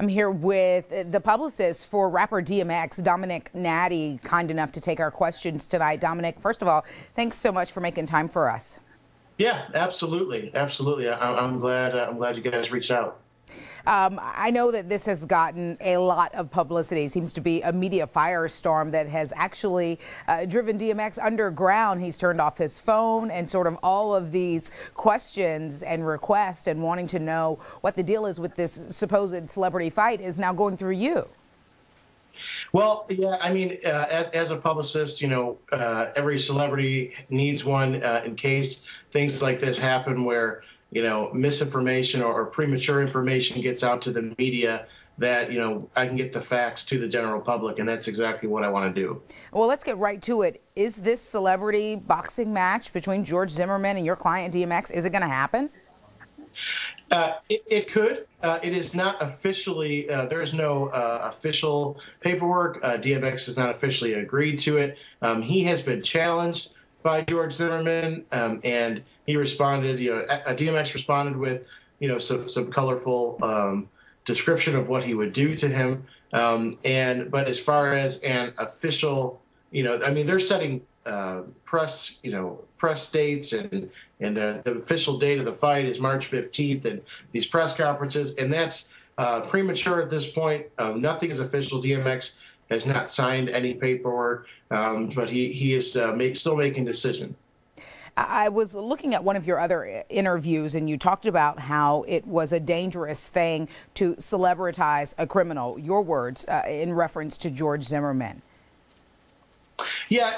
I'm here with the publicist for rapper DMX, Dominic Natty, kind enough to take our questions tonight. Dominic, first of all, thanks so much for making time for us. Yeah, absolutely, absolutely. I'm glad you guys reached out. I know that this has gotten a lot of publicity. It seems to be a media firestorm that has actually driven DMX underground. He's turned off his phone, and sort of all of these questions and requests and wanting to know what the deal is with this supposed celebrity fight is now going through you. Well, yeah, I mean, as a publicist, every celebrity needs one in case things like this happen where, misinformation or premature information gets out to the media, that, I can get the facts to the general public, and that's exactly what I want to do. Well, let's get right to it. Is this celebrity boxing match between George Zimmerman and your client DMX, is it going to happen? It could. It is not officially, there is no official paperwork. DMX has not officially agreed to it. He has been challenged by George Zimmerman, and he responded, DMX responded with, some colorful description of what he would do to him. But as far as an official, they're setting press dates, and the official date of the fight is March 15th, and these press conferences, and that's premature at this point. Nothing is official. DMX has not signed any paperwork, but he is still making a decision. I was looking at one of your other interviews, and you talked about how it was a dangerous thing to celebritize a criminal, your words, in reference to George Zimmerman. Yeah,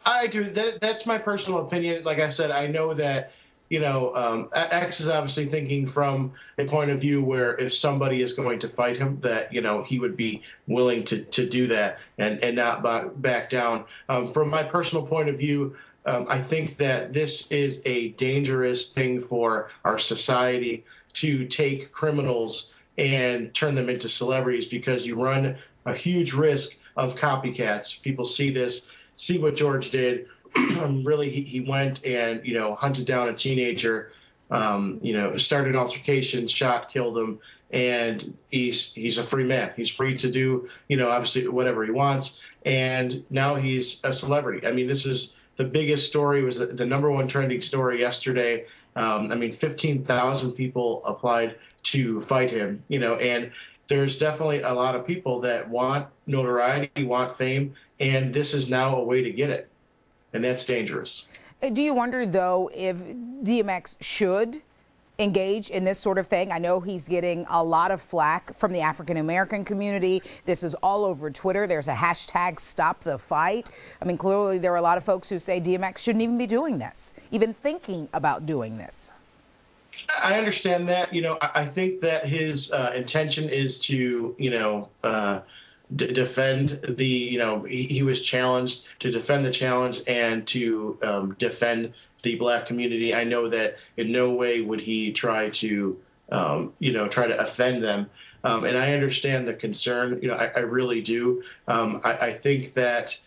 I do. That's my personal opinion. Like I said, I know that, X is obviously thinking from a point of view where if somebody is going to fight him, that, he would be willing to do that and not back down. From my personal point of view, I think that this is a dangerous thing for our society, to take criminals and turn them into celebrities, because you run a huge risk of copycats. People see this, see what George did. Really, he went and, hunted down a teenager, started altercations, shot, killed him, and he's a free man. He's free to do, obviously whatever he wants, and now he's a celebrity. I mean, this is the biggest story, was the #1 trending story yesterday. 15,000 people applied to fight him, and there's definitely a lot of people that want notoriety, want fame, and this is now a way to get it. And that's dangerous. Do you wonder, though, if DMX should engage in this sort of thing? I know he's getting a lot of flack from the African-American community. This is all over Twitter. There's a hashtag Stop the Fight. I mean, clearly there are a lot of folks who say DMX shouldn't even be doing this, even thinking about doing this. I understand that. I think that his intention is to, defend the, he was challenged to defend the challenge and to defend the Black community. I know that in no way would he try to, try to offend them. And I understand the concern. I really do. I think that,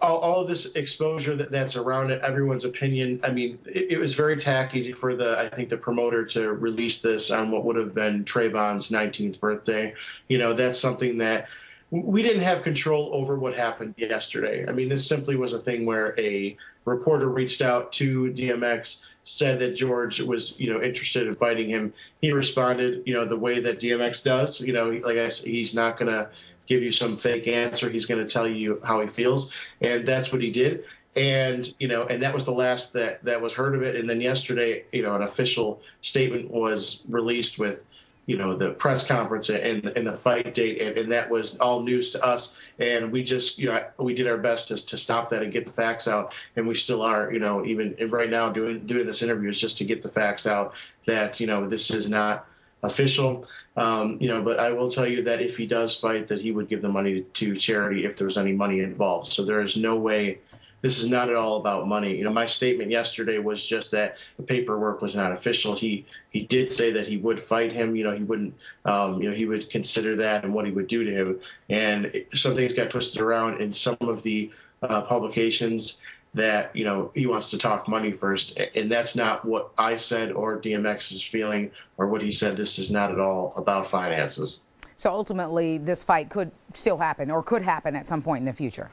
all of this exposure that's around it, everyone's opinion. I mean, it was very tacky for I think the promoter to release this on what would have been Trayvon's 19th birthday. That's something that we didn't have control over what happened yesterday. I mean, this simply was a thing where a reporter reached out to DMX, said that George was, interested in fighting him. He responded, the way that DMX does. Like I said, he's not going to give you some fake answer. He's going to tell you how he feels, and that's what he did. And and that was the last that was heard of it. And then yesterday, an official statement was released with, the press conference and the fight date, and that was all news to us. And we just, we did our best to stop that and get the facts out, and we still are, even right now doing this interview is just to get the facts out that, this is not official. But I will tell you that if he does fight, that he would give the money to charity if there was any money involved. So there is no way. This is not at all about money. My statement yesterday was just that the paperwork was not official. He did say that he would fight him. He wouldn't. He would consider that and what he would do to him. And some things got twisted around in some of the publications that he wants to talk money first, and that's not what I said or DMX is feeling or what he said. This is not at all about finances. So ultimately, this fight could still happen or could happen at some point in the future.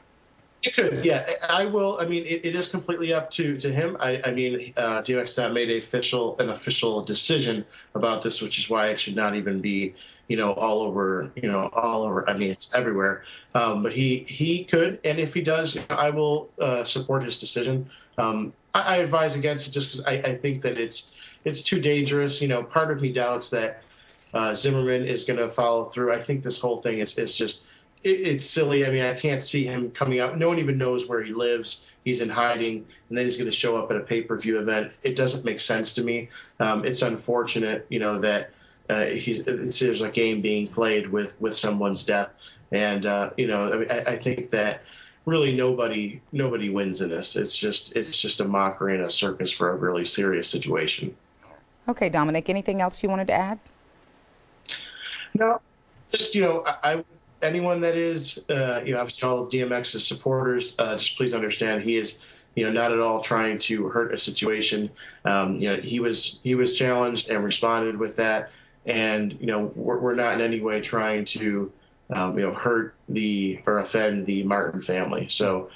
It could, yeah. I will. I mean, it is completely up to him. I mean, DMX not made an official decision about this, which is why it should not even be, all over, all over. I mean, it's everywhere. But he could, and if he does, I will support his decision. I advise against it just because I think that it's too dangerous. Part of me doubts that Zimmerman is going to follow through. I think this whole thing is just. It's silly. I mean, I can't see him coming out. No one even knows where he lives. He's in hiding, and then he's going to show up at a pay-per-view event. It doesn't make sense to me. It's unfortunate, that there's a game being played with someone's death, and I mean, I think that really nobody wins in this. It's just a mockery and a circus for a really serious situation. Okay, Dominic. Anything else you wanted to add? No, just anyone that is, obviously all of DMX's supporters, just please understand he is, not at all trying to hurt a situation. He was challenged and responded with that, and we're not in any way trying to, hurt or offend the Martin family. So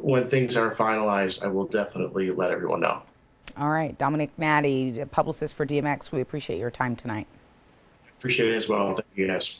when things are finalized, I will definitely let everyone know. All right, Dominic Natty, publicist for DMX. We appreciate your time tonight. Appreciate it as well. Thank you, guys.